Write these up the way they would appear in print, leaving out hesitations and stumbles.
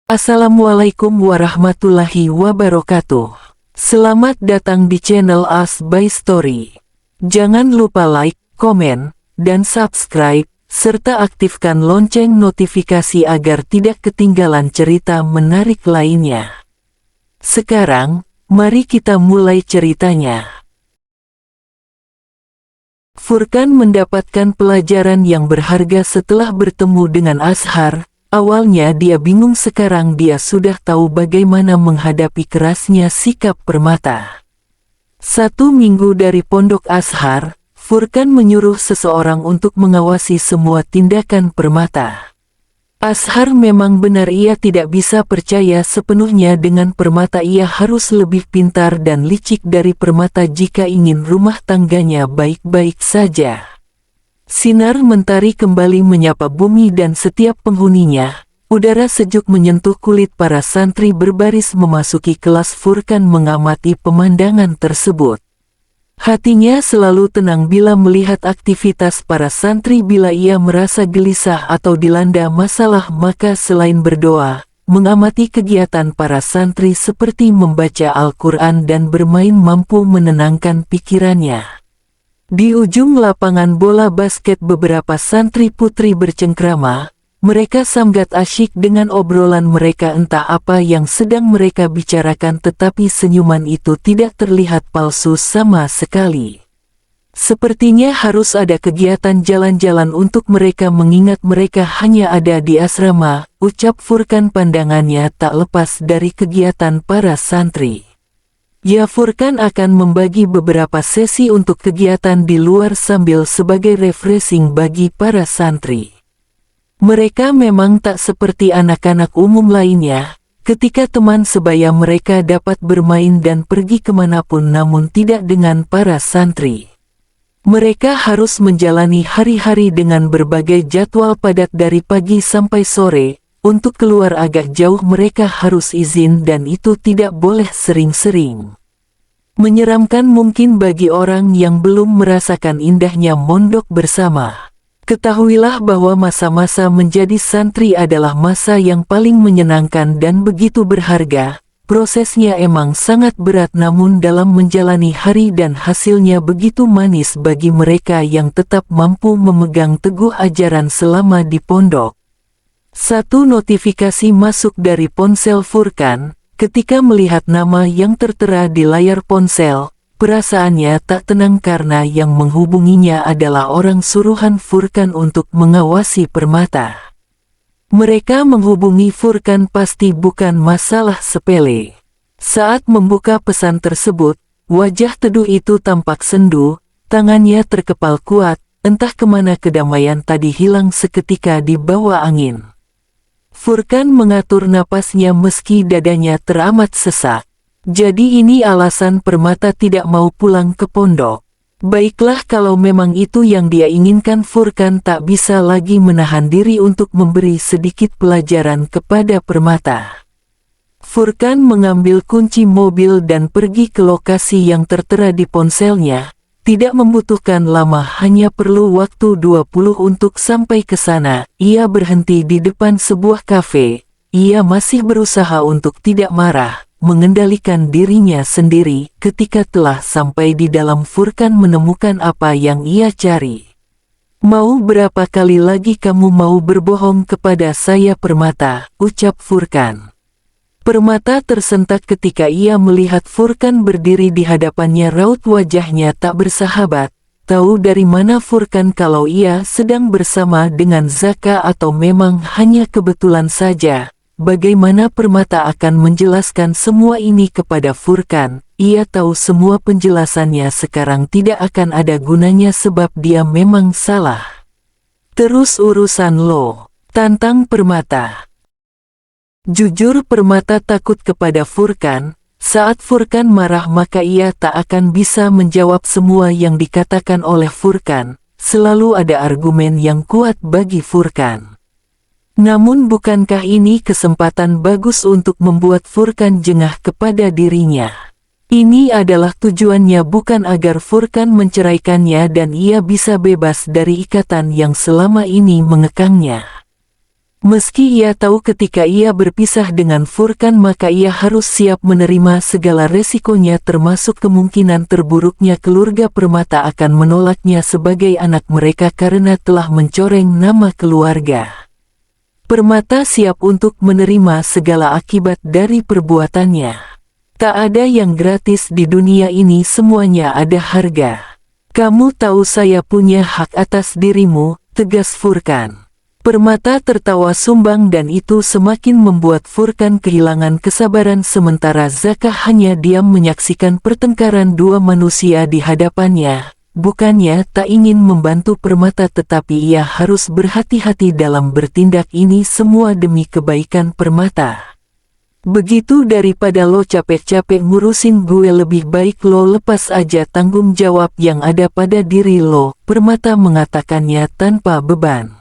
Assalamualaikum warahmatullahi wabarakatuh. Selamat datang di channel As by Story. Jangan lupa like, komen, dan subscribe, serta aktifkan lonceng notifikasi agar tidak ketinggalan cerita menarik lainnya. Sekarang, mari kita mulai ceritanya. Furkan mendapatkan pelajaran yang berharga setelah bertemu dengan Azhar. Awalnya dia bingung, sekarang dia sudah tahu bagaimana menghadapi kerasnya sikap Permata. 1 minggu dari pondok Azhar, Furkan menyuruh seseorang untuk mengawasi semua tindakan Permata. Azhar memang benar, ia tidak bisa percaya sepenuhnya dengan Permata. Ia harus lebih pintar dan licik dari Permata jika ingin rumah tangganya baik-baik saja. Sinar mentari kembali menyapa bumi dan setiap penghuninya. Udara sejuk menyentuh kulit para santri berbaris memasuki kelas. Furkan mengamati pemandangan tersebut. Hatinya selalu tenang bila melihat aktivitas para santri. Bila ia merasa gelisah atau dilanda masalah, maka selain berdoa, mengamati kegiatan para santri seperti membaca Al-Quran dan bermain mampu menenangkan pikirannya. Di ujung lapangan bola basket beberapa santri putri bercengkrama. Mereka sangat asyik dengan obrolan mereka, entah apa yang sedang mereka bicarakan, tetapi senyuman itu tidak terlihat palsu sama sekali. Sepertinya harus ada kegiatan jalan-jalan untuk mereka, mengingat mereka hanya ada di asrama, ucap Furkan. Pandangannya tak lepas dari kegiatan para santri. Ya, Furkan akan membagi beberapa sesi untuk kegiatan di luar sambil sebagai refreshing bagi para santri. Mereka memang tak seperti anak-anak umum lainnya, ketika teman sebaya mereka dapat bermain dan pergi kemanapun, namun tidak dengan para santri. Mereka harus menjalani hari-hari dengan berbagai jadwal padat dari pagi sampai sore. Untuk keluar agak jauh mereka harus izin, dan itu tidak boleh sering-sering. Menyeramkan mungkin bagi orang yang belum merasakan indahnya mondok bersama. Ketahuilah bahwa masa-masa menjadi santri adalah masa yang paling menyenangkan dan begitu berharga. Prosesnya emang sangat berat, namun dalam menjalani hari dan hasilnya begitu manis bagi mereka yang tetap mampu memegang teguh ajaran selama di pondok. Satu notifikasi masuk dari ponsel Furkan. Ketika melihat nama yang tertera di layar ponsel, perasaannya tak tenang karena yang menghubunginya adalah orang suruhan Furkan untuk mengawasi Permata. Mereka menghubungi Furkan pasti bukan masalah sepele. Saat membuka pesan tersebut, wajah teduh itu tampak sendu, tangannya terkepal kuat, entah kemana kedamaian tadi hilang seketika di bawah angin. Furkan mengatur napasnya meski dadanya teramat sesak. Jadi ini alasan Permata tidak mau pulang ke pondok. Baiklah, kalau memang itu yang dia inginkan. Furkan tak bisa lagi menahan diri untuk memberi sedikit pelajaran kepada Permata. Furkan mengambil kunci mobil dan pergi ke lokasi yang tertera di ponselnya. Tidak membutuhkan lama, hanya perlu waktu 20 untuk sampai ke sana. Ia berhenti di depan sebuah kafe. Ia masih berusaha untuk tidak marah, mengendalikan dirinya sendiri. Ketika telah sampai di dalam, Furkan menemukan apa yang ia cari. Mau berapa kali lagi kamu mau berbohong kepada saya, Permata, ucap Furkan. Permata tersentak ketika ia melihat Furkan berdiri di hadapannya. Raut wajahnya tak bersahabat. Tahu dari mana Furkan kalau ia sedang bersama dengan Zaka, atau memang hanya kebetulan saja? Bagaimana Permata akan menjelaskan semua ini kepada Furkan? Ia tahu semua penjelasannya sekarang tidak akan ada gunanya sebab dia memang salah. Terus urusan lo, tantang Permata. Jujur, Permata takut kepada Furkan. Saat Furkan marah maka ia tak akan bisa menjawab semua yang dikatakan oleh Furkan. Selalu ada argumen yang kuat bagi Furkan. Namun bukankah ini kesempatan bagus untuk membuat Furkan jengah kepada dirinya? Ini adalah tujuannya, bukan agar Furkan menceraikannya dan ia bisa bebas dari ikatan yang selama ini mengekangnya. Meski ia tahu ketika ia berpisah dengan Furkan maka ia harus siap menerima segala resikonya termasuk kemungkinan terburuknya keluarga Permata akan menolaknya sebagai anak mereka karena telah mencoreng nama keluarga. Permata siap untuk menerima segala akibat dari perbuatannya. Tak ada yang gratis di dunia ini, semuanya ada harga. Kamu tahu saya punya hak atas dirimu, tegas Furkan. Permata tertawa sumbang dan itu semakin membuat Furkan kehilangan kesabaran sementara Zaka hanya diam menyaksikan pertengkaran dua manusia di hadapannya. Bukannya tak ingin membantu Permata tetapi ia harus berhati-hati dalam bertindak, ini semua demi kebaikan Permata. Begitu daripada lo capek-capek ngurusin gue lebih baik lo lepas aja tanggung jawab yang ada pada diri lo, Permata mengatakannya tanpa beban.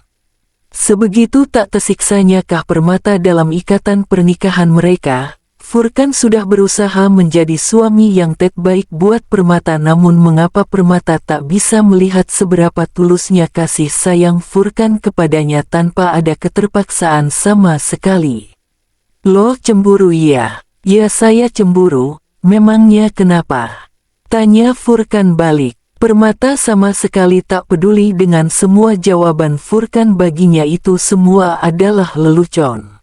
Sebegitu tak tersiksanya kah Permata dalam ikatan pernikahan mereka. Furkan sudah berusaha menjadi suami yang terbaik buat Permata, namun mengapa Permata tak bisa melihat seberapa tulusnya kasih sayang Furkan kepadanya tanpa ada keterpaksaan sama sekali. Lo cemburu ya? Ya saya cemburu, memangnya kenapa? Tanya Furkan balik. Permata sama sekali tak peduli dengan semua jawaban Furkan, baginya itu semua adalah lelucon.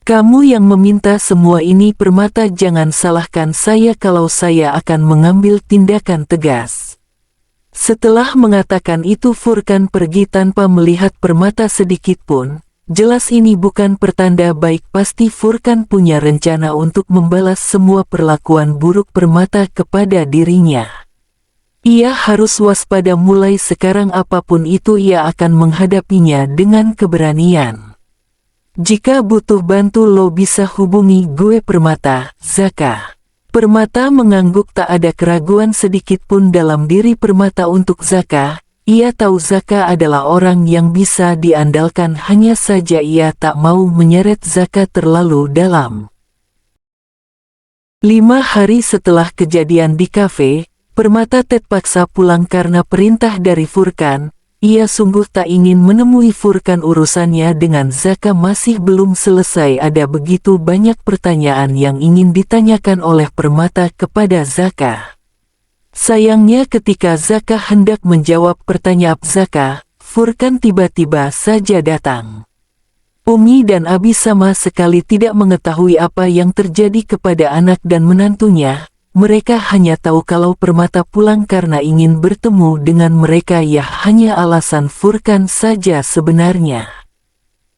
Kamu yang meminta semua ini Permata, jangan salahkan saya kalau saya akan mengambil tindakan tegas. Setelah mengatakan itu Furkan pergi tanpa melihat Permata sedikit pun. Jelas ini bukan pertanda baik, pasti Furkan punya rencana untuk membalas semua perlakuan buruk Permata kepada dirinya. Ia harus waspada mulai sekarang, apapun itu ia akan menghadapinya dengan keberanian. Jika butuh bantu lo bisa hubungi gue Permata, Zaka. Permata mengangguk, tak ada keraguan sedikit pun dalam diri Permata untuk Zaka. Ia tahu Zaka adalah orang yang bisa diandalkan, hanya saja ia tak mau menyeret Zaka terlalu dalam. 5 hari setelah kejadian di kafe, Permata terpaksa pulang karena perintah dari Furkan. Ia sungguh tak ingin menemui Furkan, urusannya dengan Zaka masih belum selesai. Ada begitu banyak pertanyaan yang ingin ditanyakan oleh Permata kepada Zaka. Sayangnya ketika Zaka hendak menjawab pertanyaan Zaka, Furkan tiba-tiba saja datang. Umi dan Abi sama sekali tidak mengetahui apa yang terjadi kepada anak dan menantunya. Mereka hanya tahu kalau Permata pulang karena ingin bertemu dengan mereka, ya hanya alasan Furkan saja sebenarnya.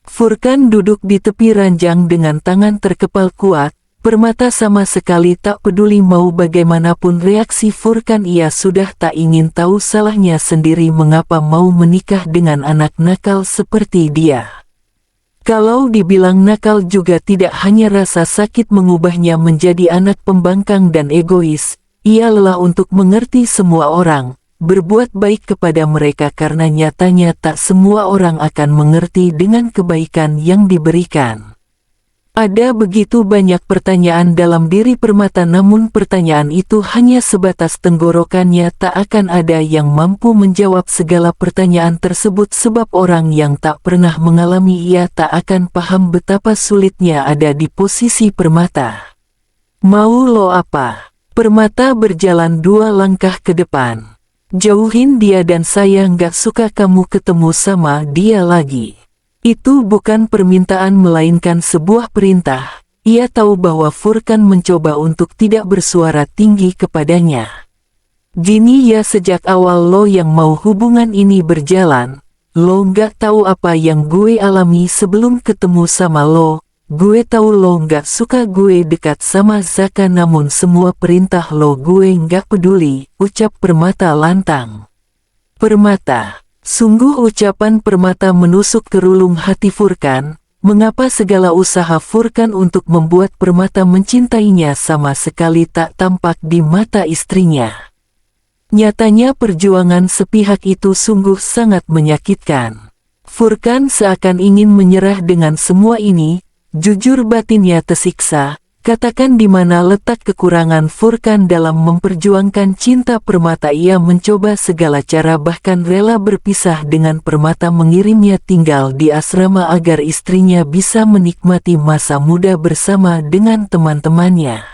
Furkan duduk di tepi ranjang dengan tangan terkepal kuat. Permata sama sekali tak peduli mau bagaimanapun reaksi Furkan, ia sudah tak ingin tahu salahnya sendiri mengapa mau menikah dengan anak nakal seperti dia. Kalau dibilang nakal juga tidak hanya rasa sakit mengubahnya menjadi anak pembangkang dan egois. Ia lelah untuk mengerti semua orang, berbuat baik kepada mereka karena nyatanya tak semua orang akan mengerti dengan kebaikan yang diberikan. Ada begitu banyak pertanyaan dalam diri Permata, namun pertanyaan itu hanya sebatas tenggorokannya, tak akan ada yang mampu menjawab segala pertanyaan tersebut sebab orang yang tak pernah mengalami ia tak akan paham betapa sulitnya ada di posisi Permata. Mau lo apa? Permata berjalan 2 langkah ke depan. Jauhin dia dan saya nggak suka kamu ketemu sama dia lagi. Itu bukan permintaan melainkan sebuah perintah. Ia tahu bahwa Furkan mencoba untuk tidak bersuara tinggi kepadanya. Gini ya, sejak awal lo yang mau hubungan ini berjalan. Lo nggak tahu apa yang gue alami sebelum ketemu sama lo. Gue tahu lo nggak suka gue dekat sama Zaka, namun semua perintah lo gue nggak peduli, ucap Permata lantang. Permata. Sungguh ucapan Permata menusuk ke relung hati Furkan. Mengapa segala usaha Furkan untuk membuat Permata mencintainya sama sekali tak tampak di mata istrinya. Nyatanya perjuangan sepihak itu sungguh sangat menyakitkan. Furkan seakan ingin menyerah dengan semua ini. Jujur batinnya tersiksa. Katakan di mana letak kekurangan Furkan dalam memperjuangkan cinta Permata. Ia mencoba segala cara, bahkan rela berpisah dengan Permata, mengirimnya tinggal di asrama agar istrinya bisa menikmati masa muda bersama dengan teman-temannya.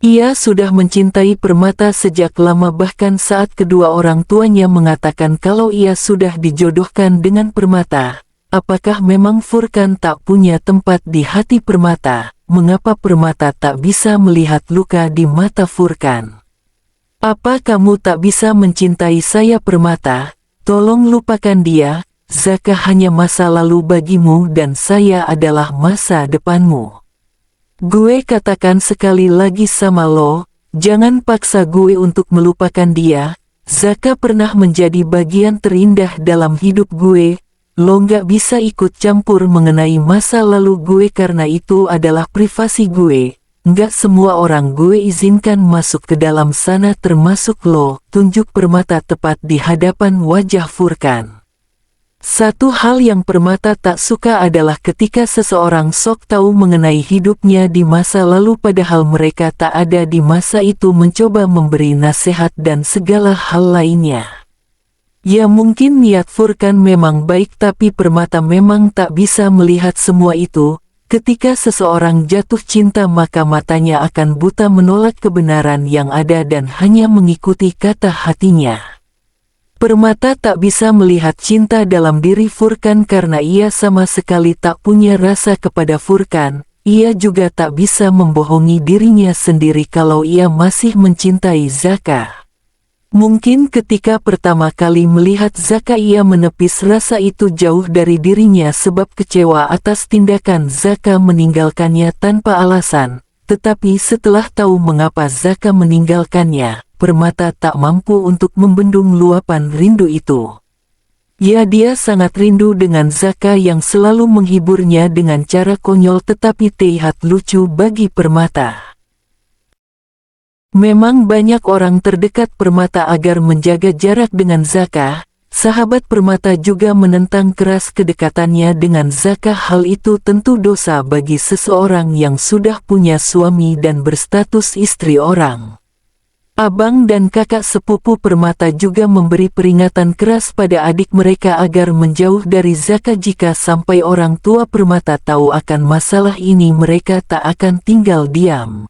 Ia sudah mencintai Permata sejak lama, bahkan saat kedua orang tuanya mengatakan kalau ia sudah dijodohkan dengan Permata. Apakah memang Furkan tak punya tempat di hati Permata? Mengapa Permata tak bisa melihat luka di mata Furkan? Apa kamu tak bisa mencintai saya Permata? Tolong lupakan dia. Zaka hanya masa lalu bagimu dan saya adalah masa depanmu. Gue katakan sekali lagi sama lo, jangan paksa gue untuk melupakan dia. Zaka pernah menjadi bagian terindah dalam hidup gue. Lo nggak bisa ikut campur mengenai masa lalu gue karena itu adalah privasi gue. Nggak semua orang gue izinkan masuk ke dalam sana, termasuk lo. Tunjuk Permata tepat di hadapan wajah Furkan. Satu hal yang Permata tak suka adalah ketika seseorang sok tahu mengenai hidupnya di masa lalu padahal mereka tak ada di masa itu, mencoba memberi nasihat dan segala hal lainnya. Ya mungkin niat Furkan memang baik, tapi Permata memang tak bisa melihat semua itu. Ketika seseorang jatuh cinta maka matanya akan buta menolak kebenaran yang ada dan hanya mengikuti kata hatinya. Permata tak bisa melihat cinta dalam diri Furkan karena ia sama sekali tak punya rasa kepada Furkan. Ia juga tak bisa membohongi dirinya sendiri kalau ia masih mencintai Zaka. Mungkin ketika pertama kali melihat Zaka ia menepis rasa itu jauh dari dirinya sebab kecewa atas tindakan Zaka meninggalkannya tanpa alasan. Tetapi setelah tahu mengapa Zaka meninggalkannya, Permata tak mampu untuk membendung luapan rindu itu. Ya, dia sangat rindu dengan Zaka yang selalu menghiburnya dengan cara konyol tetapi terlihat lucu bagi Permata. Memang banyak orang terdekat Permata agar menjaga jarak dengan Zaka. Sahabat Permata juga menentang keras kedekatannya dengan Zaka. Hal itu tentu dosa bagi seseorang yang sudah punya suami dan berstatus istri orang. Abang dan kakak sepupu Permata juga memberi peringatan keras pada adik mereka agar menjauh dari Zaka. Jika sampai orang tua Permata tahu akan masalah ini, mereka tak akan tinggal diam.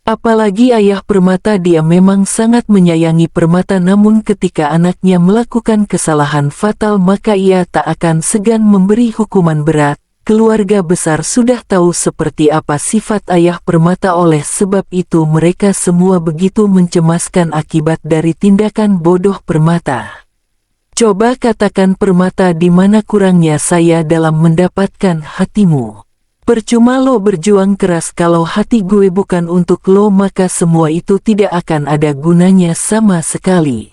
Apalagi ayah Permata, dia memang sangat menyayangi Permata, namun ketika anaknya melakukan kesalahan fatal maka ia tak akan segan memberi hukuman berat. Keluarga besar sudah tahu seperti apa sifat ayah Permata, oleh sebab itu mereka semua begitu mencemaskan akibat dari tindakan bodoh Permata. Coba katakan Permata, di mana kurangnya saya dalam mendapatkan hatimu? Percuma lo berjuang keras kalau hati gue bukan untuk lo, maka semua itu tidak akan ada gunanya sama sekali.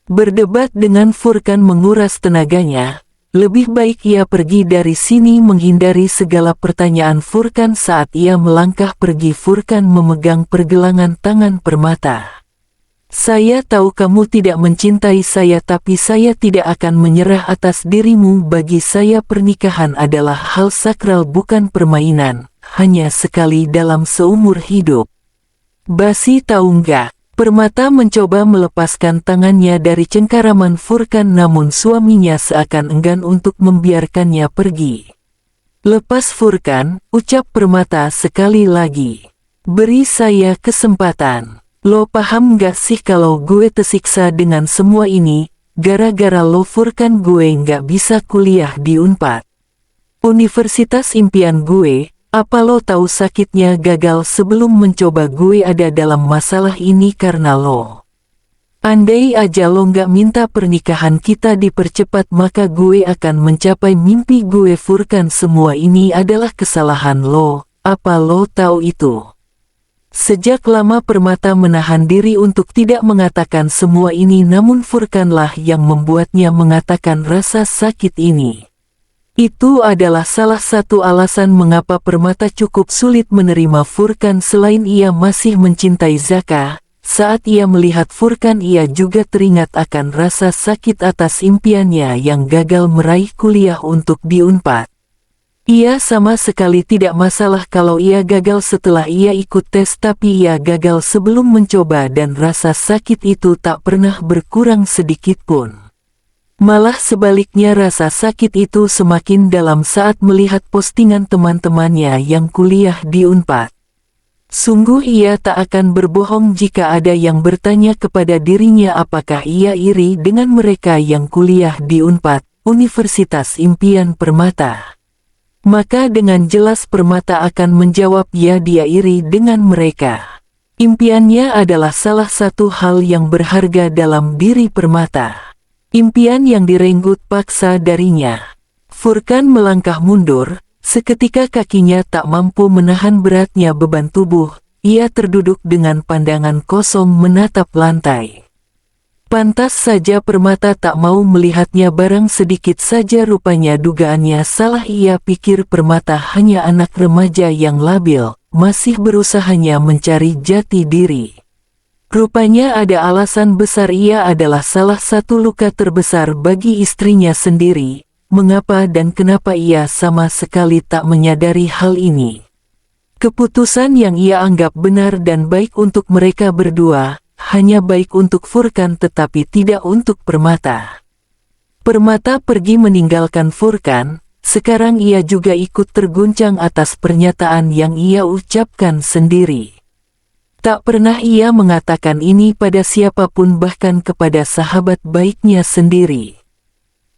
Berdebat dengan Furkan menguras tenaganya. Lebih baik ia pergi dari sini. Menghindari segala pertanyaan Furkan saat ia melangkah pergi, Furkan memegang pergelangan tangan Permata. Saya tahu kamu tidak mencintai saya, tapi saya tidak akan menyerah atas dirimu. Bagi saya pernikahan adalah hal sakral, bukan permainan, hanya sekali dalam seumur hidup. Basi tahu nggak? Permata mencoba melepaskan tangannya dari cengkaraman Furkan, namun suaminya seakan enggan untuk membiarkannya pergi. Lepas Furkan, ucap Permata sekali lagi. Beri saya kesempatan. Lo paham gak sih kalau gue tersiksa dengan semua ini? Gara-gara lo Furkan gue nggak bisa kuliah di Unpad, universitas impian gue. Apa lo tahu sakitnya gagal sebelum mencoba? Gue ada dalam masalah ini karena lo. Andai aja lo nggak minta pernikahan kita dipercepat, maka gue akan mencapai mimpi gue. Furkan, semua ini adalah kesalahan lo. Apa lo tahu itu? Sejak lama Permata menahan diri untuk tidak mengatakan semua ini, namun Furkanlah yang membuatnya mengatakan rasa sakit ini. Itu adalah salah satu alasan mengapa Permata cukup sulit menerima Furkan. Selain ia masih mencintai Zaka, saat ia melihat Furkan ia juga teringat akan rasa sakit atas impiannya yang gagal meraih kuliah untuk di Unpad. Ia sama sekali tidak masalah kalau ia gagal setelah ia ikut tes, tapi ia gagal sebelum mencoba dan rasa sakit itu tak pernah berkurang sedikit pun. Malah sebaliknya rasa sakit itu semakin dalam saat melihat postingan teman-temannya yang kuliah di Unpad. Sungguh ia tak akan berbohong jika ada yang bertanya kepada dirinya apakah ia iri dengan mereka yang kuliah di Unpad, Universitas Impian Permata. Maka dengan jelas Permata akan menjawab ya, dia iri dengan mereka. Impiannya adalah salah satu hal yang berharga dalam diri Permata. Impian yang direnggut paksa darinya. Furkan melangkah mundur, seketika kakinya tak mampu menahan beratnya beban tubuh, ia terduduk dengan pandangan kosong menatap lantai. Pantas saja Permata tak mau melihatnya, barang sedikit saja rupanya dugaannya salah. Ia pikir Permata hanya anak remaja yang labil, masih berusahanya mencari jati diri. Rupanya ada alasan besar, ia adalah salah satu luka terbesar bagi istrinya sendiri. Mengapa dan kenapa ia sama sekali tak menyadari hal ini? Keputusan yang ia anggap benar dan baik untuk mereka berdua, hanya baik untuk Furkan tetapi tidak untuk Permata. Permata pergi meninggalkan Furkan, sekarang ia juga ikut terguncang atas pernyataan yang ia ucapkan sendiri. Tak pernah ia mengatakan ini pada siapapun, bahkan kepada sahabat baiknya sendiri.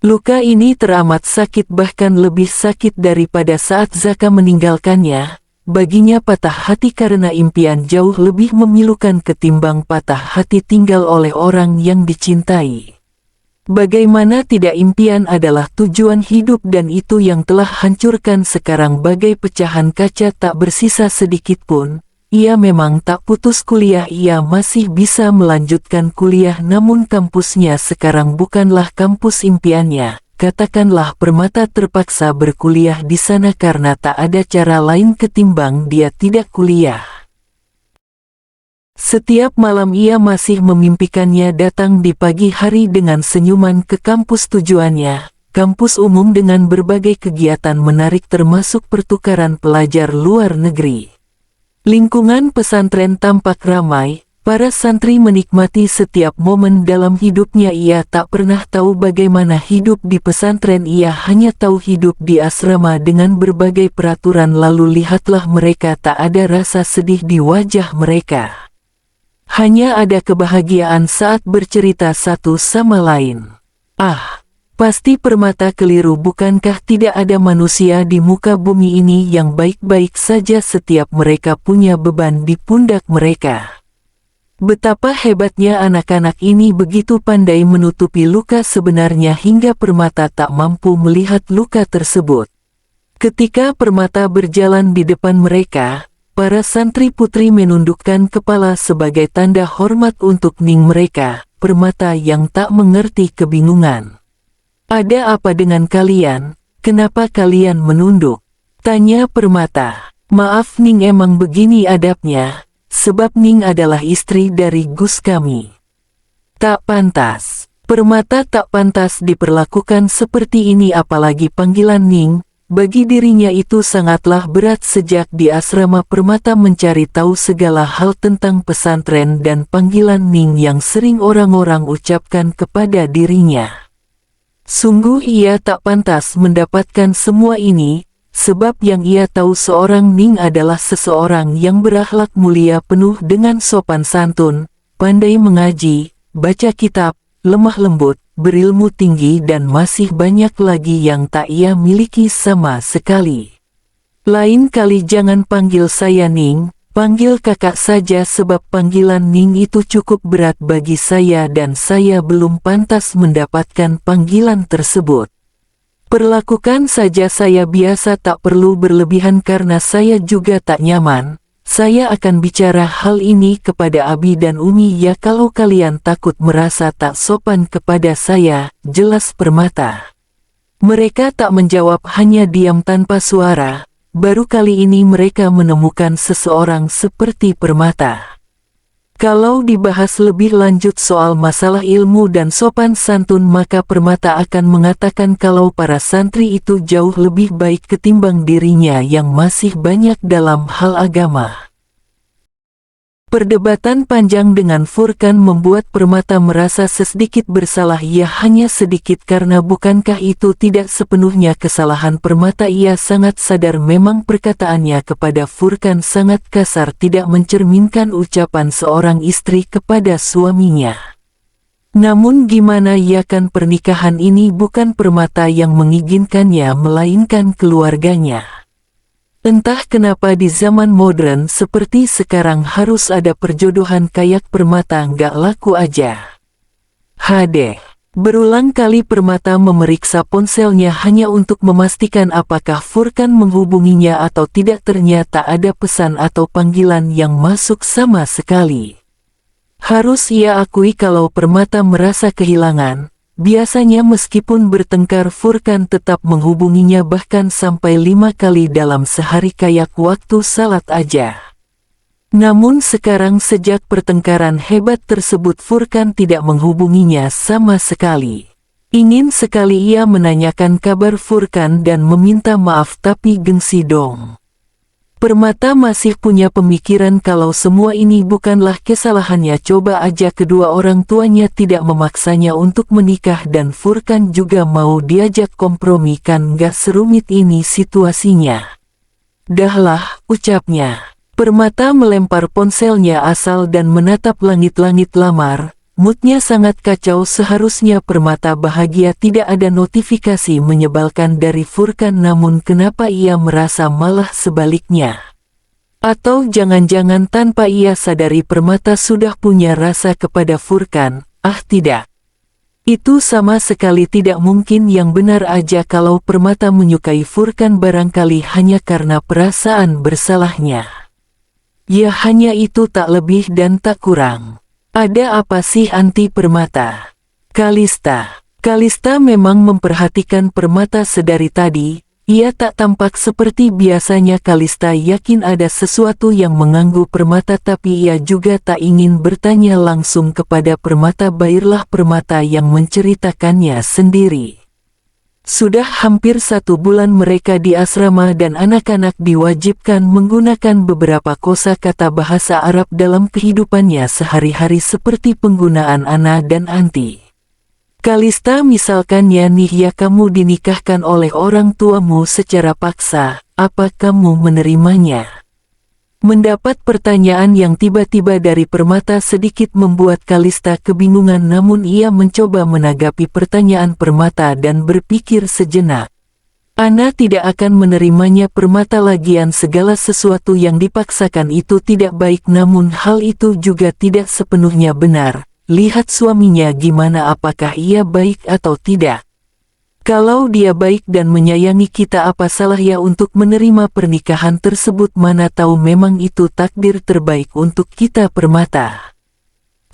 Luka ini teramat sakit, bahkan lebih sakit daripada saat Zaka meninggalkannya. Baginya patah hati karena impian jauh lebih memilukan ketimbang patah hati tinggal oleh orang yang dicintai. Bagaimana tidak, impian adalah tujuan hidup dan itu yang telah hancurkan sekarang bagai pecahan kaca, tak bersisa sedikit pun. Ia memang tak putus kuliah, ia masih bisa melanjutkan kuliah, namun kampusnya sekarang bukanlah kampus impiannya. Katakanlah Permata terpaksa berkuliah di sana karena tak ada cara lain ketimbang dia tidak kuliah. Setiap malam ia masih memimpikannya datang di pagi hari dengan senyuman ke kampus tujuannya, kampus umum dengan berbagai kegiatan menarik termasuk pertukaran pelajar luar negeri. Lingkungan pesantren tampak ramai. Para santri menikmati setiap momen dalam hidupnya. Ia tak pernah tahu bagaimana hidup di pesantren, ia hanya tahu hidup di asrama dengan berbagai peraturan. Lalu lihatlah mereka, tak ada rasa sedih di wajah mereka. Hanya ada kebahagiaan saat bercerita satu sama lain. Ah, pasti Permata keliru, bukankah tidak ada manusia di muka bumi ini yang baik-baik saja? Setiap mereka punya beban di pundak mereka. Betapa hebatnya anak-anak ini begitu pandai menutupi luka sebenarnya hingga Permata tak mampu melihat luka tersebut. Ketika Permata berjalan di depan mereka, para santri putri menundukkan kepala sebagai tanda hormat untuk Ning mereka. Permata yang tak mengerti kebingungan. "Ada apa dengan kalian? Kenapa kalian menunduk?" tanya Permata. "Maaf Ning, emang begini adabnya. Sebab Ning adalah istri dari Gus kami." "Tak pantas." Permata tak pantas diperlakukan seperti ini, apalagi panggilan Ning. Bagi dirinya itu sangatlah berat. Sejak di asrama Permata mencari tahu segala hal tentang pesantren dan panggilan Ning yang sering orang-orang ucapkan kepada dirinya. Sungguh ia tak pantas mendapatkan semua ini. Sebab yang ia tahu seorang Ning adalah seseorang yang berakhlak mulia, penuh dengan sopan santun, pandai mengaji, baca kitab, lemah lembut, berilmu tinggi dan masih banyak lagi yang tak ia miliki sama sekali. "Lain kali jangan panggil saya Ning, panggil kakak saja, sebab panggilan Ning itu cukup berat bagi saya dan saya belum pantas mendapatkan panggilan tersebut. Perlakukan saja saya biasa, tak perlu berlebihan karena saya juga tak nyaman. Saya akan bicara hal ini kepada Abi dan Umi ya kalau kalian takut merasa tak sopan kepada saya," jelas Permata. Mereka tak menjawab, hanya diam tanpa suara. Baru kali ini mereka menemukan seseorang seperti Permata. Kalau dibahas lebih lanjut soal masalah ilmu dan sopan santun, maka Permata akan mengatakan kalau para santri itu jauh lebih baik ketimbang dirinya yang masih banyak dalam hal agama. Perdebatan panjang dengan Furkan membuat Permata merasa sedikit bersalah. Ia hanya sedikit, karena bukankah itu tidak sepenuhnya kesalahan Permata? Ia sangat sadar memang perkataannya kepada Furkan sangat kasar, tidak mencerminkan ucapan seorang istri kepada suaminya. Namun gimana ya, kan pernikahan ini bukan Permata yang menginginkannya, melainkan keluarganya. Entah kenapa di zaman modern seperti sekarang harus ada perjodohan kayak Permata nggak laku aja. HD. Berulang kali Permata memeriksa ponselnya hanya untuk memastikan apakah Furkan menghubunginya atau tidak. Ternyata ada pesan atau panggilan yang masuk sama sekali. Harus ia akui kalau Permata merasa kehilangan. Biasanya meskipun bertengkar, Furkan tetap menghubunginya bahkan sampai 5 kali dalam sehari kayak waktu salat aja. Namun sekarang sejak pertengkaran hebat tersebut, Furkan tidak menghubunginya sama sekali. Ingin sekali ia menanyakan kabar Furkan dan meminta maaf, tapi gengsi dong. Permata masih punya pemikiran kalau semua ini bukanlah kesalahannya. Coba aja kedua orang tuanya tidak memaksanya untuk menikah dan Furkan juga mau diajak kompromi, kan gak serumit ini situasinya. Dahlah, ucapnya. Permata melempar ponselnya asal dan menatap langit-langit lamar. Moodnya sangat kacau. Seharusnya Permata bahagia, tidak ada notifikasi menyebalkan dari Furkan, namun kenapa ia merasa malah sebaliknya? Atau jangan-jangan tanpa ia sadari Permata sudah punya rasa kepada Furkan? Ah tidak. Itu sama sekali tidak mungkin. Yang benar aja kalau Permata menyukai Furkan barangkali hanya karena perasaan bersalahnya. Ya hanya itu, tak lebih dan tak kurang. Ada apa sih anti Permata? Kalista. Kalista memang memperhatikan Permata sedari tadi. Ia tak tampak seperti biasanya. Kalista yakin ada sesuatu yang mengganggu Permata, tapi ia juga tak ingin bertanya langsung kepada Permata. Biarlah Permata yang menceritakannya sendiri. Sudah hampir 1 bulan mereka di asrama dan anak-anak diwajibkan menggunakan beberapa kosakata bahasa Arab dalam kehidupannya sehari-hari, seperti penggunaan ana dan anti. Kalista misalkannya nih, ya kamu dinikahkan oleh orang tuamu secara paksa, apa kamu menerimanya? Mendapat pertanyaan yang tiba-tiba dari Permata sedikit membuat Kalista kebingungan, namun ia mencoba menanggapi pertanyaan Permata dan berpikir sejenak. Ana tidak akan menerimanya. Permata, lagian segala sesuatu yang dipaksakan itu tidak baik. Namun hal itu juga tidak sepenuhnya benar. Lihat suaminya gimana, apakah ia baik atau tidak? Kalau dia baik dan menyayangi kita, apa salah ya untuk menerima pernikahan tersebut? Mana tahu memang itu takdir terbaik untuk kita. Permata.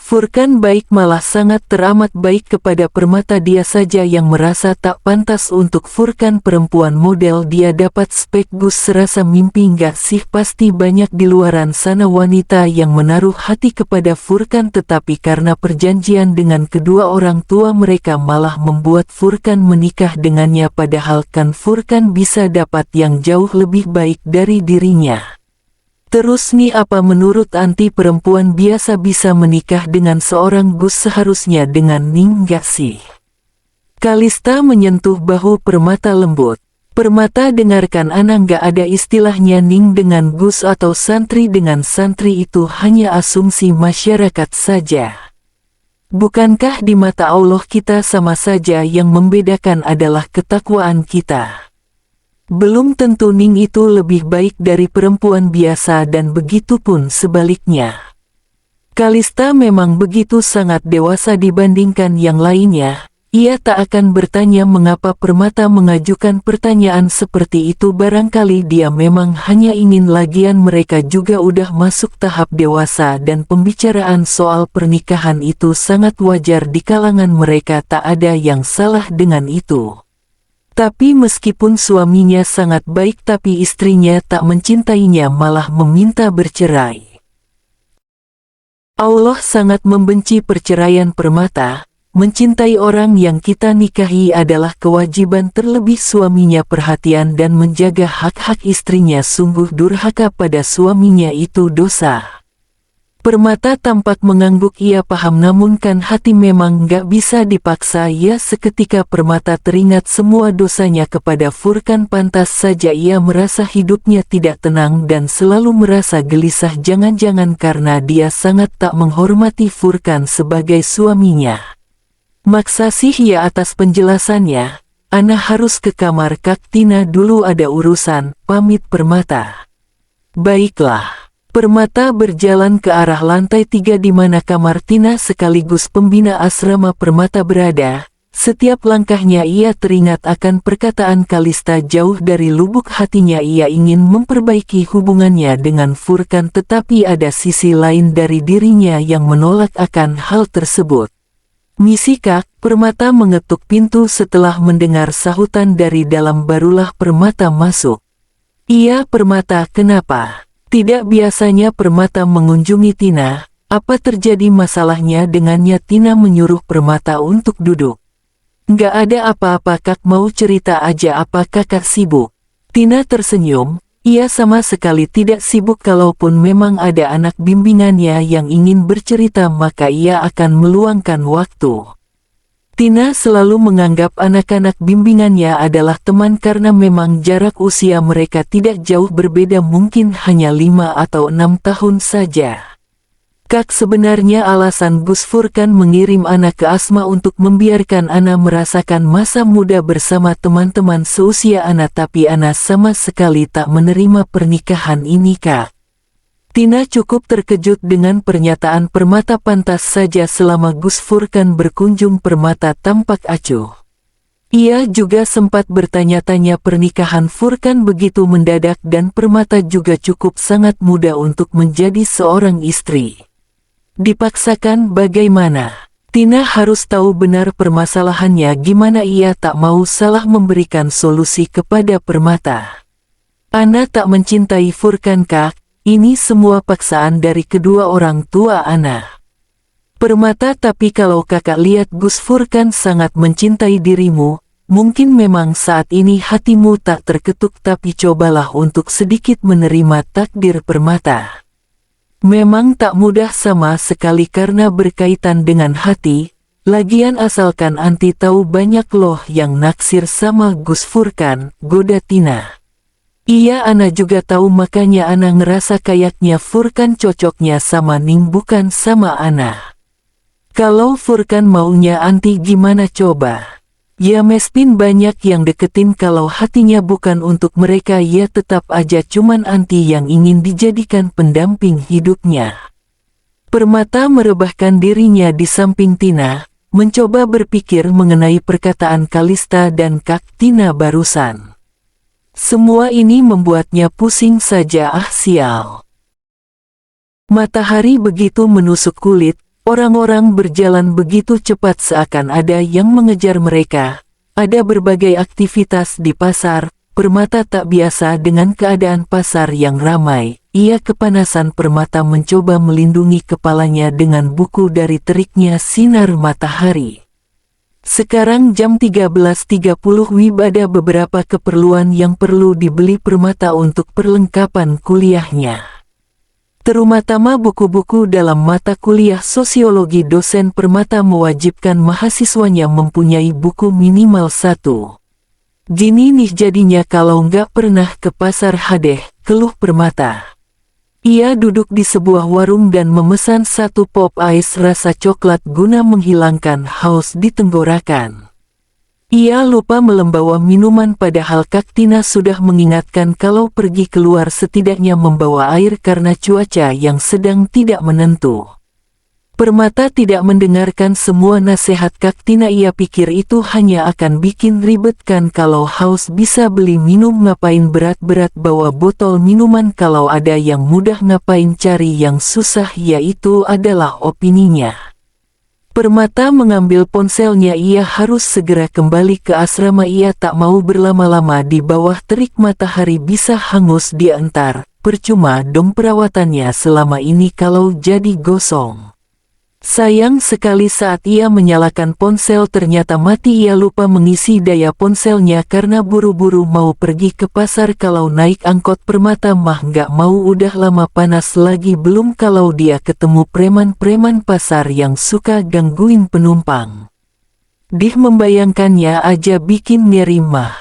Furkan baik, malah sangat teramat baik kepada Permata. Dia saja yang merasa tak pantas untuk Furkan. Perempuan model dia dapat spek Gus, serasa mimpi nggak sih? Pasti banyak di luaran sana wanita yang menaruh hati kepada Furkan, tetapi karena perjanjian dengan kedua orang tua mereka malah membuat Furkan menikah dengannya, padahal kan Furkan bisa dapat yang jauh lebih baik dari dirinya. Terus nih, apa menurut anti perempuan biasa bisa menikah dengan seorang Gus? Seharusnya dengan Ning gak sih? Kalista menyentuh bahu Permata lembut. Permata, dengarkan ana, gak ada istilahnya Ning dengan Gus atau santri dengan santri, itu hanya asumsi masyarakat saja. Bukankah di mata Allah kita sama saja, yang membedakan adalah ketakwaan kita? Belum tentu Ning itu lebih baik dari perempuan biasa, dan begitu pun sebaliknya. Kalista memang begitu sangat dewasa dibandingkan yang lainnya. Ia tak akan bertanya mengapa Permata mengajukan pertanyaan seperti itu. Barangkali dia memang hanya ingin, lagian mereka juga udah masuk tahap dewasa dan pembicaraan soal pernikahan itu sangat wajar di kalangan mereka. Tak ada yang salah dengan itu. Tapi meskipun suaminya sangat baik, tapi istrinya tak mencintainya, malah meminta bercerai. Allah sangat membenci perceraian Permata. Mencintai orang yang kita nikahi adalah kewajiban terlebih suaminya perhatian dan menjaga hak-hak istrinya sungguh durhaka pada suaminya itu dosa. Permata tampak mengangguk ia paham namun kan hati memang gak bisa dipaksa ya seketika Permata teringat semua dosanya kepada Furkan pantas saja ia merasa hidupnya tidak tenang dan selalu merasa gelisah jangan-jangan karena dia sangat tak menghormati Furkan sebagai suaminya. Maksasih ya atas penjelasannya, ana harus ke kamar Kak Tina dulu ada urusan, pamit Permata. Baiklah. Permata berjalan ke arah lantai 3 di mana kamar Tina sekaligus pembina asrama Permata berada. Setiap langkahnya ia teringat akan perkataan Kalista jauh dari lubuk hatinya ia ingin memperbaiki hubungannya dengan Furkan tetapi ada sisi lain dari dirinya yang menolak akan hal tersebut. Misi Kak, Permata mengetuk pintu setelah mendengar sahutan dari dalam barulah Permata masuk. Iya Permata kenapa? Tidak biasanya Permata mengunjungi Tina, apa terjadi masalahnya dengannya Tina menyuruh Permata untuk duduk. Nggak ada apa-apa Kak mau cerita aja apa Kakak sibuk. Tina tersenyum, ia sama sekali tidak sibuk kalaupun memang ada anak bimbingannya yang ingin bercerita maka ia akan meluangkan waktu. Tina selalu menganggap anak-anak bimbingannya adalah teman karena memang jarak usia mereka tidak jauh berbeda mungkin hanya 5 atau 6 tahun saja. Kak sebenarnya alasan Gus Furkan mengirim Ana ke Asma untuk membiarkan Ana merasakan masa muda bersama teman-teman seusia Ana tapi Ana sama sekali tak menerima pernikahan ini Kak. Tina cukup terkejut dengan pernyataan Permata pantas saja selama Gus Furkan berkunjung Permata tampak acuh. Ia juga sempat bertanya-tanya pernikahan Furkan begitu mendadak dan Permata juga cukup sangat muda untuk menjadi seorang istri. Dipaksakan bagaimana? Tina harus tahu benar permasalahannya gimana ia tak mau salah memberikan solusi kepada Permata. Ana tak mencintai Furkan Kak. Ini semua paksaan dari kedua orang tua Ana. Permata tapi kalau kakak lihat Gus Furkan sangat mencintai dirimu, mungkin memang saat ini hatimu tak terketuk tapi cobalah untuk sedikit menerima takdir Permata. Memang tak mudah sama sekali karena berkaitan dengan hati, lagian asalkan anti tahu banyak loh yang naksir sama Gus Furkan, goda Tina. Iya Ana juga tahu makanya Ana ngerasa kayaknya Furkan cocoknya sama Ning bukan sama Ana. Kalau Furkan maunya anti gimana coba? Ya mespin banyak yang deketin kalau hatinya bukan untuk mereka ya tetap aja cuman anti yang ingin dijadikan pendamping hidupnya. Permata merebahkan dirinya di samping Tina, mencoba berpikir mengenai perkataan Kalista dan Kak Tina barusan. Semua ini membuatnya pusing saja sial. Matahari begitu menusuk kulit, orang-orang berjalan begitu cepat seakan ada yang mengejar mereka. Ada berbagai aktivitas di pasar, Permata tak biasa dengan keadaan pasar yang ramai. Ia kepanasan Permata mencoba melindungi kepalanya dengan buku dari teriknya sinar matahari. Sekarang jam 13.30 WIB ada beberapa keperluan yang perlu dibeli Permata untuk perlengkapan kuliahnya. Terutama buku-buku dalam mata kuliah sosiologi dosen Permata mewajibkan mahasiswanya mempunyai buku minimal 1. Gini nih jadinya kalau nggak pernah ke pasar hadeh, keluh Permata. Ia duduk di sebuah warung dan memesan 1 pop ice rasa coklat guna menghilangkan haus di tenggorokan. Ia lupa membawa minuman padahal Kak Tina sudah mengingatkan kalau pergi keluar setidaknya membawa air karena cuaca yang sedang tidak menentu. Permata tidak mendengarkan semua nasihat Kak Tina ia pikir itu hanya akan bikin ribet kan kalau haus bisa beli minum ngapain berat-berat bawa botol minuman kalau ada yang mudah ngapain cari yang susah yaitu adalah opininya. Permata mengambil ponselnya ia harus segera kembali ke asrama ia tak mau berlama-lama di bawah terik matahari bisa hangus di entar. percuma dong perawatannya selama ini kalau jadi gosong. Sayang sekali saat ia menyalakan ponsel ternyata mati. Ia lupa mengisi daya ponselnya karena buru-buru mau pergi ke pasar. Kalau naik angkot Permata mah nggak mau, udah lama panas lagi. Belum kalau dia ketemu preman-preman pasar yang suka gangguin penumpang. Membayangkannya aja bikin ngeri mah.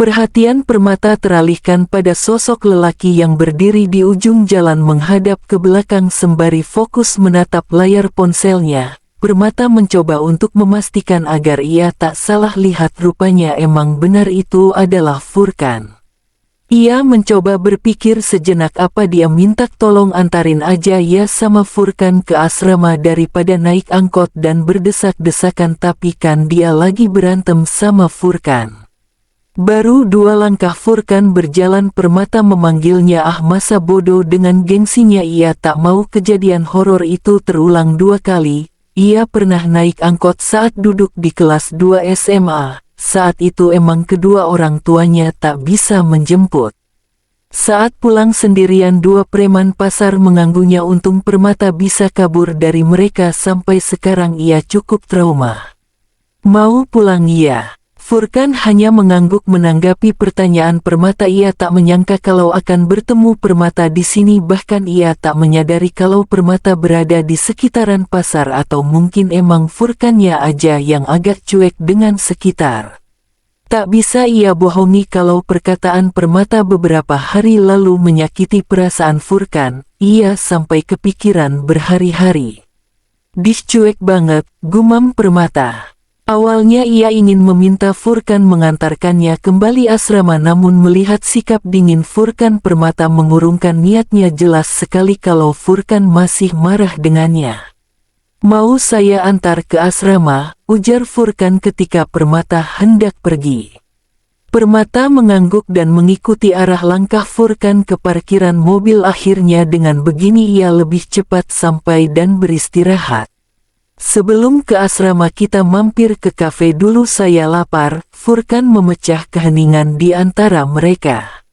Perhatian Permata teralihkan pada sosok lelaki yang berdiri di ujung jalan menghadap ke belakang sembari fokus menatap layar ponselnya. Permata mencoba untuk memastikan agar ia tak salah lihat, rupanya emang benar itu adalah Furkan. Ia mencoba berpikir sejenak, apa dia minta tolong antarin aja ya sama Furkan ke asrama daripada naik angkot dan berdesak-desakan, tapi kan dia lagi berantem sama Furkan. Baru 2 langkah Furkan berjalan, Permata memanggilnya. Masa bodoh, dengan gengsinya ia tak mau kejadian horor itu terulang 2 kali. Ia pernah naik angkot saat duduk di kelas 2 SMA. Saat itu emang kedua orang tuanya tak bisa menjemput. Saat pulang sendirian 2 preman pasar mengganggunya. Untung Permata bisa kabur dari mereka. Sampai sekarang ia cukup trauma. Mau pulang ya? Furkan hanya mengangguk menanggapi pertanyaan Permata. Ia tak menyangka kalau akan bertemu Permata di sini, bahkan ia tak menyadari kalau Permata berada di sekitaran pasar, atau mungkin emang Furkannya aja yang agak cuek dengan sekitar. Tak bisa ia bohongi kalau perkataan Permata beberapa hari lalu menyakiti perasaan Furkan. Ia sampai kepikiran berhari-hari. Cuek banget, gumam Permata. Awalnya ia ingin meminta Furkan mengantarkannya kembali asrama, namun melihat sikap dingin Furkan, Permata mengurungkan niatnya. Jelas sekali kalau Furkan masih marah dengannya. Mau saya antar ke asrama, ujar Furkan ketika Permata hendak pergi. Permata mengangguk dan mengikuti arah langkah Furkan ke parkiran mobil. Akhirnya dengan begini ia lebih cepat sampai dan beristirahat. Sebelum ke asrama kita mampir ke kafe dulu, saya lapar. Furkan memecah keheningan di antara mereka.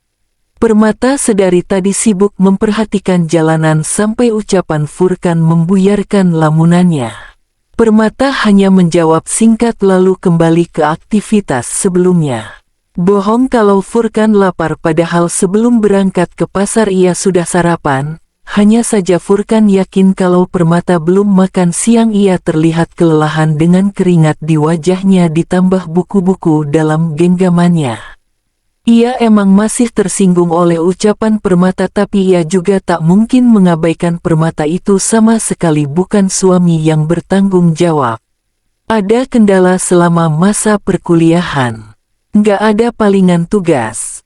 Permata sedari tadi sibuk memperhatikan jalanan sampai ucapan Furkan membuyarkan lamunannya. Permata hanya menjawab singkat lalu kembali ke aktivitas sebelumnya. Bohong kalau Furkan lapar, padahal sebelum berangkat ke pasar ia sudah sarapan. Hanya saja Furkan yakin kalau Permata belum makan siang. Ia terlihat kelelahan dengan keringat di wajahnya ditambah buku-buku dalam genggamannya. Ia emang masih tersinggung oleh ucapan Permata, tapi ia juga tak mungkin mengabaikan. Permata itu sama sekali bukan suami yang bertanggung jawab. Ada kendala selama masa perkuliahan. Nggak ada palingan tugas.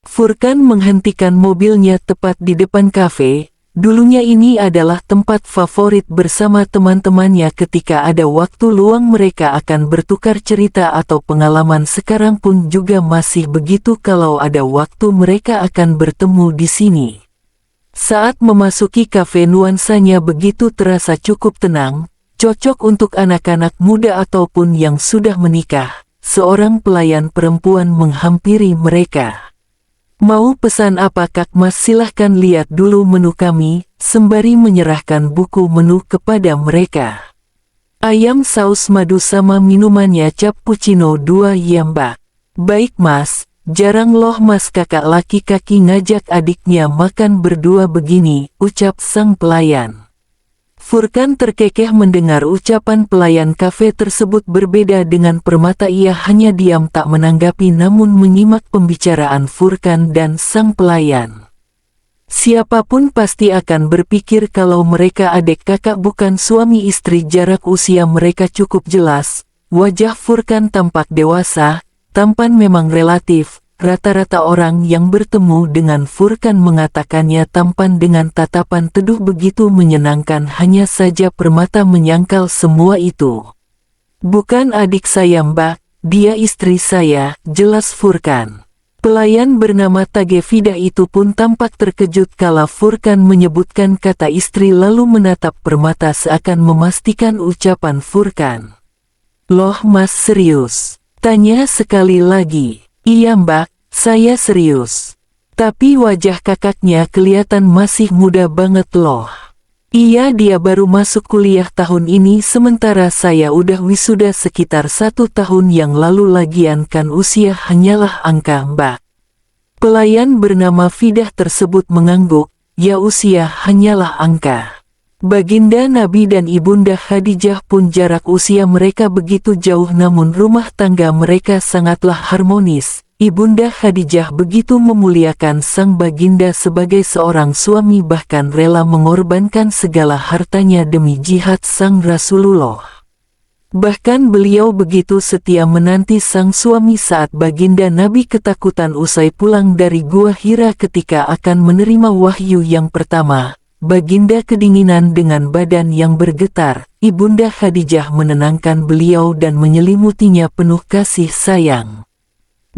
Furkan menghentikan mobilnya tepat di depan kafe. Dulunya ini adalah tempat favorit bersama teman-temannya ketika ada waktu luang. Mereka akan bertukar cerita atau pengalaman. Sekarang pun juga masih begitu, kalau ada waktu mereka akan bertemu di sini. Saat memasuki kafe, nuansanya begitu terasa cukup tenang, cocok untuk anak-anak muda ataupun yang sudah menikah. Seorang pelayan perempuan menghampiri mereka. Mau pesan apa Kak Mas? Silahkan lihat dulu menu kami, sembari menyerahkan buku menu kepada mereka. Ayam saus madu sama minumannya cappuccino 2 ya Mbak. Baik Mas, jarang loh Mas kakak laki-laki ngajak adiknya makan berdua begini, ucap sang pelayan. Furkan terkekeh mendengar ucapan pelayan kafe tersebut. Berbeda dengan Permata, ia hanya diam tak menanggapi namun menyimak pembicaraan Furkan dan sang pelayan. Siapapun pasti akan berpikir kalau mereka adik kakak bukan suami istri. Jarak usia mereka cukup jelas. Wajah Furkan tampak dewasa, tampan memang relatif. Rata-rata orang yang bertemu dengan Furkan mengatakannya tampan dengan tatapan teduh begitu menyenangkan. Hanya saja Permata menyangkal semua itu. Bukan adik saya Mbak, dia istri saya, jelas Furkan. Pelayan bernama Tagefida itu pun tampak terkejut kala Furkan menyebutkan kata istri, lalu menatap Permata seakan memastikan ucapan Furkan. Loh Mas serius? Tanya sekali lagi. Iya Mbak, saya serius. Tapi wajah kakaknya kelihatan masih muda banget loh. Iya, dia baru masuk kuliah tahun ini sementara saya udah wisuda sekitar 1 tahun yang lalu, lagian kan usia hanyalah angka, Mbak. Pelayan bernama Fidah tersebut mengangguk, ya usia hanyalah angka. Baginda Nabi dan Ibunda Khadijah pun jarak usia mereka begitu jauh namun rumah tangga mereka sangatlah harmonis. Ibunda Khadijah begitu memuliakan sang baginda sebagai seorang suami, bahkan rela mengorbankan segala hartanya demi jihad sang Rasulullah. Bahkan beliau begitu setia menanti sang suami saat baginda Nabi ketakutan usai pulang dari Gua Hira ketika akan menerima wahyu yang pertama. Baginda kedinginan dengan badan yang bergetar. Ibunda Khadijah menenangkan beliau dan menyelimutinya penuh kasih sayang.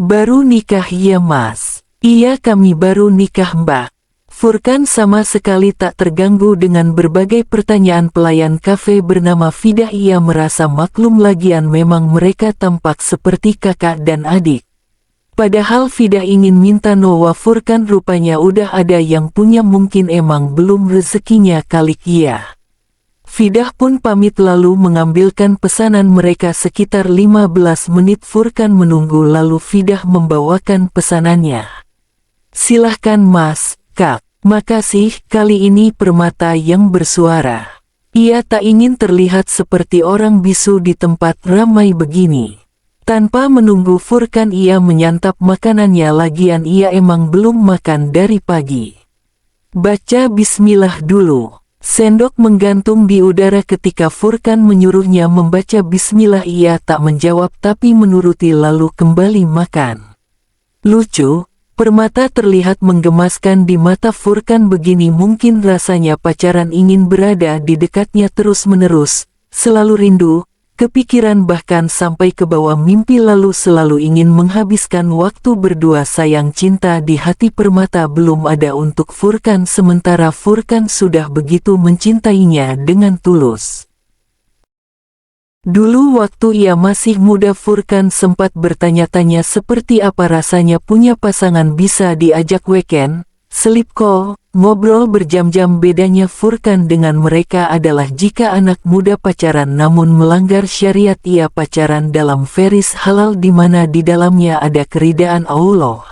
Baru nikah ya Mas? Iya, kami baru nikah Mbak. Furkan sama sekali tak terganggu dengan berbagai pertanyaan pelayan kafe bernama Fidah. Ia merasa maklum, lagian memang mereka tampak seperti kakak dan adik. Padahal Fidah ingin minta Noah, Furkan rupanya udah ada yang punya, mungkin emang belum rezekinya kali ya. Fidah pun pamit lalu mengambilkan pesanan mereka sekitar 15 menit. Furkan menunggu lalu Fidah membawakan pesanannya. Silahkan Mas, Kak. Makasih. Kali ini Permata yang bersuara. Ia tak ingin terlihat seperti orang bisu di tempat ramai begini. Tanpa menunggu Furkan ia menyantap makanannya, lagian ia emang belum makan dari pagi. Baca bismillah dulu. Sendok menggantung di udara ketika Furkan menyuruhnya membaca bismillah. Ia tak menjawab tapi menuruti lalu kembali makan. Lucu, Permata terlihat menggemaskan di mata Furkan. Begini mungkin rasanya pacaran, ingin berada di dekatnya terus-menerus, selalu rindu, kepikiran, bahkan sampai ke bawah mimpi, lalu selalu ingin menghabiskan waktu berdua. Sayang, cinta di hati Permata belum ada untuk Furkan, sementara Furkan sudah begitu mencintainya dengan tulus. Dulu waktu ia masih muda, Furkan sempat bertanya-tanya seperti apa rasanya punya pasangan bisa diajak weekend, sleep call, ngobrol berjam-jam. Bedanya Furkan dengan mereka adalah jika anak muda pacaran namun melanggar syariat, ia pacaran dalam veris halal di mana di dalamnya ada keridaan Allah.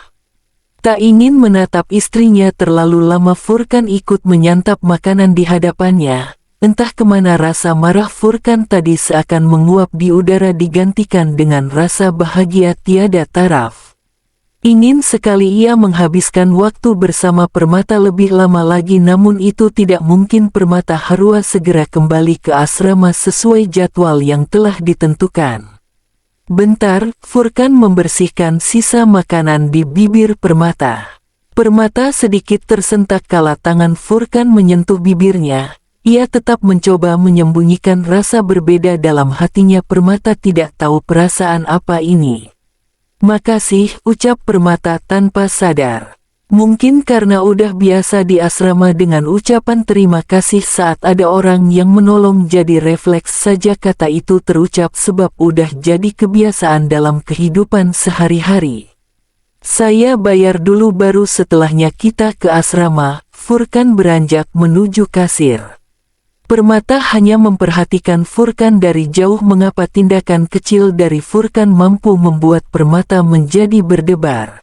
Tak ingin menatap istrinya terlalu lama, Furkan ikut menyantap makanan di hadapannya. Entah kemana rasa marah Furkan tadi seakan menguap di udara digantikan dengan rasa bahagia tiada taraf. Ingin sekali ia menghabiskan waktu bersama Permata lebih lama lagi, namun itu tidak mungkin. Permata harus segera kembali ke asrama sesuai jadwal yang telah ditentukan. Bentar, Furkan membersihkan sisa makanan di bibir Permata. Permata sedikit tersentak kala tangan Furkan menyentuh bibirnya. Ia tetap mencoba menyembunyikan rasa berbeda dalam hatinya. Permata tidak tahu perasaan apa ini. Makasih, ucap Permata tanpa sadar. Mungkin karena udah biasa di asrama dengan ucapan terima kasih saat ada orang yang menolong, jadi refleks saja kata itu terucap sebab udah jadi kebiasaan dalam kehidupan sehari-hari. Saya bayar dulu baru setelahnya kita ke asrama. Furkan beranjak menuju kasir. Permata hanya memperhatikan Furkan dari jauh. Mengapa tindakan kecil dari Furkan mampu membuat Permata menjadi berdebar?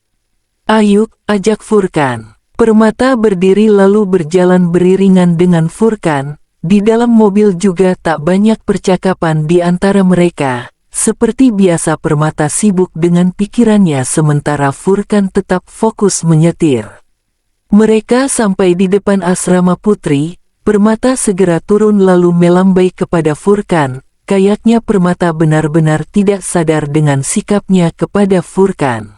Ayo, ajak Furkan. Permata berdiri lalu berjalan beriringan dengan Furkan. Di dalam mobil juga tak banyak percakapan di antara mereka. Seperti biasa Permata sibuk dengan pikirannya sementara Furkan tetap fokus menyetir. Mereka sampai di depan asrama putri. Permata segera turun lalu melambai kepada Furkan. Kayaknya Permata benar-benar tidak sadar dengan sikapnya kepada Furkan.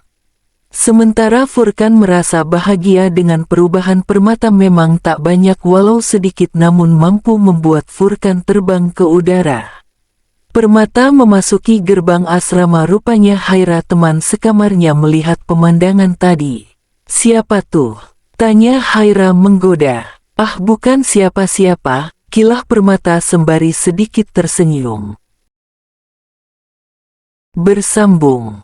Sementara Furkan merasa bahagia dengan perubahan Permata. Memang tak banyak walau sedikit namun mampu membuat Furkan terbang ke udara. Permata memasuki gerbang asrama. Rupanya Haira, teman sekamarnya, melihat pemandangan tadi. Siapa tuh? Tanya Haira menggoda. Ah, bukan siapa-siapa, kilah Permata sembari sedikit tersenyum. Bersambung.